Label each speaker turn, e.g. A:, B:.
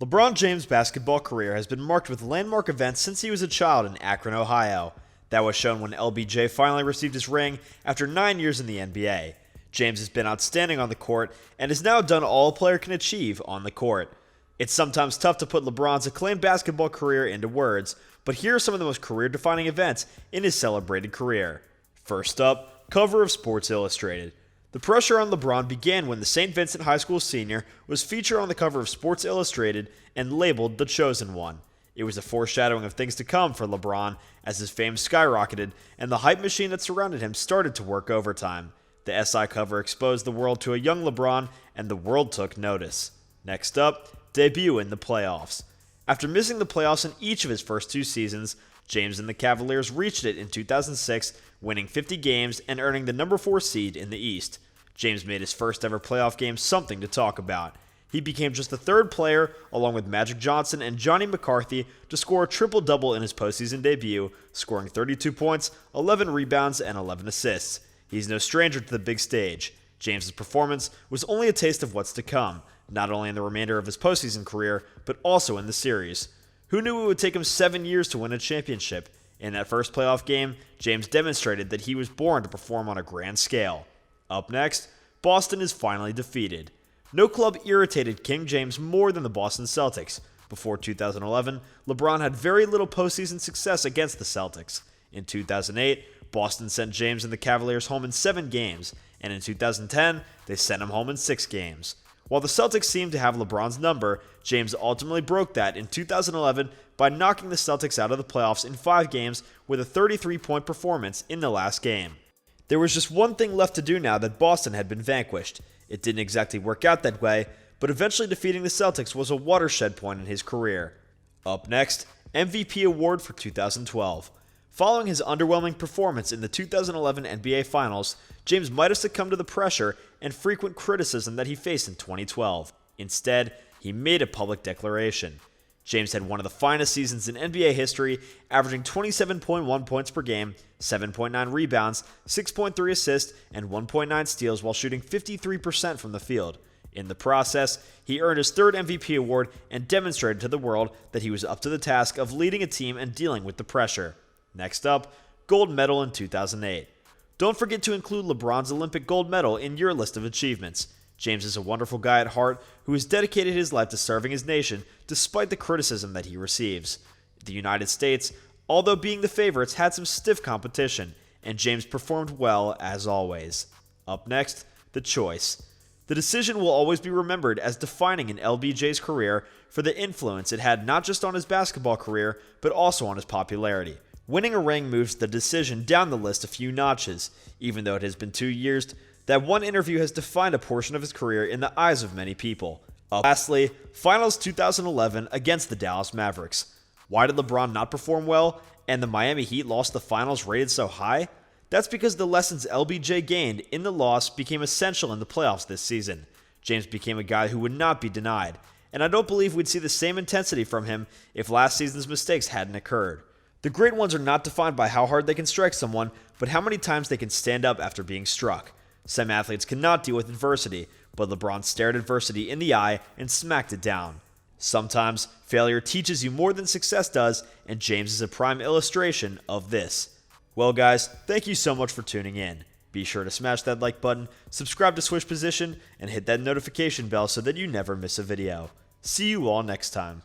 A: LeBron James' basketball career has been marked with landmark events since he was a child in Akron, Ohio. That was shown when LBJ finally received his ring after 9 years in the NBA. James has been outstanding on the court and has now done all a player can achieve on the court. It's sometimes tough to put LeBron's acclaimed basketball career into words, but here are some of the most career-defining events in his celebrated career. First up, cover of Sports Illustrated. The pressure on LeBron began when the St. Vincent High School senior was featured on the cover of Sports Illustrated and labeled the Chosen One. It was a foreshadowing of things to come for LeBron as his fame skyrocketed and the hype machine that surrounded him started to work overtime. The SI cover exposed the world to a young LeBron, and the world took notice. Next up, debut in the playoffs. After missing the playoffs in each of his first 2 seasons, James and the Cavaliers reached it in 2006, winning 50 games and earning the number 4 seed in the East. James made his first ever playoff game something to talk about. He became just the 3rd player, along with Magic Johnson and Johnny McCarthy, to score a triple-double in his postseason debut, scoring 32 points, 11 rebounds, and 11 assists. He's no stranger to the big stage. James's performance was only a taste of what's to come, not only in the remainder of his postseason career, but also in the series. Who knew it would take him 7 years to win a championship? In that first playoff game, James demonstrated that he was born to perform on a grand scale. Up next, Boston is finally defeated. No club irritated King James more than the Boston Celtics. Before 2011, LeBron had very little postseason success against the Celtics. In 2008, Boston sent James and the Cavaliers home in 7 games, and in 2010, they sent him home in 6 games. While the Celtics seemed to have LeBron's number, James ultimately broke that in 2011 by knocking the Celtics out of the playoffs in 5 games with a 33-point performance in the last game. There was just one thing left to do now that Boston had been vanquished. It didn't exactly work out that way, but eventually defeating the Celtics was a watershed point in his career. Up next, MVP award for 2012. Following his underwhelming performance in the 2011 NBA Finals, James might have succumbed to the pressure and frequent criticism that he faced in 2012. Instead, he made a public declaration. James had one of the finest seasons in NBA history, averaging 27.1 points per game, 7.9 rebounds, 6.3 assists, and 1.9 steals while shooting 53% from the field. In the process, he earned his 3rd MVP award and demonstrated to the world that he was up to the task of leading a team and dealing with the pressure. Next up, gold medal in 2008. Don't forget to include LeBron's Olympic gold medal in your list of achievements. James is a wonderful guy at heart who has dedicated his life to serving his nation despite the criticism that he receives. The United States, although being the favorites, had some stiff competition, and James performed well as always. Up next, the choice. The decision will always be remembered as defining in LBJ's career for the influence it had not just on his basketball career, but also on his popularity. Winning a ring moves the decision down the list a few notches. Even though it has been 2 years, that one interview has defined a portion of his career in the eyes of many people. Lastly, Finals 2011 against the Dallas Mavericks. Why did LeBron not perform well, and the Miami Heat lost the Finals rated so high? That's because the lessons LBJ gained in the loss became essential in the playoffs this season. James became a guy who would not be denied, and I don't believe we'd see the same intensity from him if last season's mistakes hadn't occurred. The great ones are not defined by how hard they can strike someone, but how many times they can stand up after being struck. Some athletes cannot deal with adversity, but LeBron stared adversity in the eye and smacked it down. Sometimes, failure teaches you more than success does, and James is a prime illustration of this. Well guys, thank you so much for tuning in. Be sure to smash that like button, subscribe to Swish Position, and hit that notification bell so that you never miss a video. See you all next time.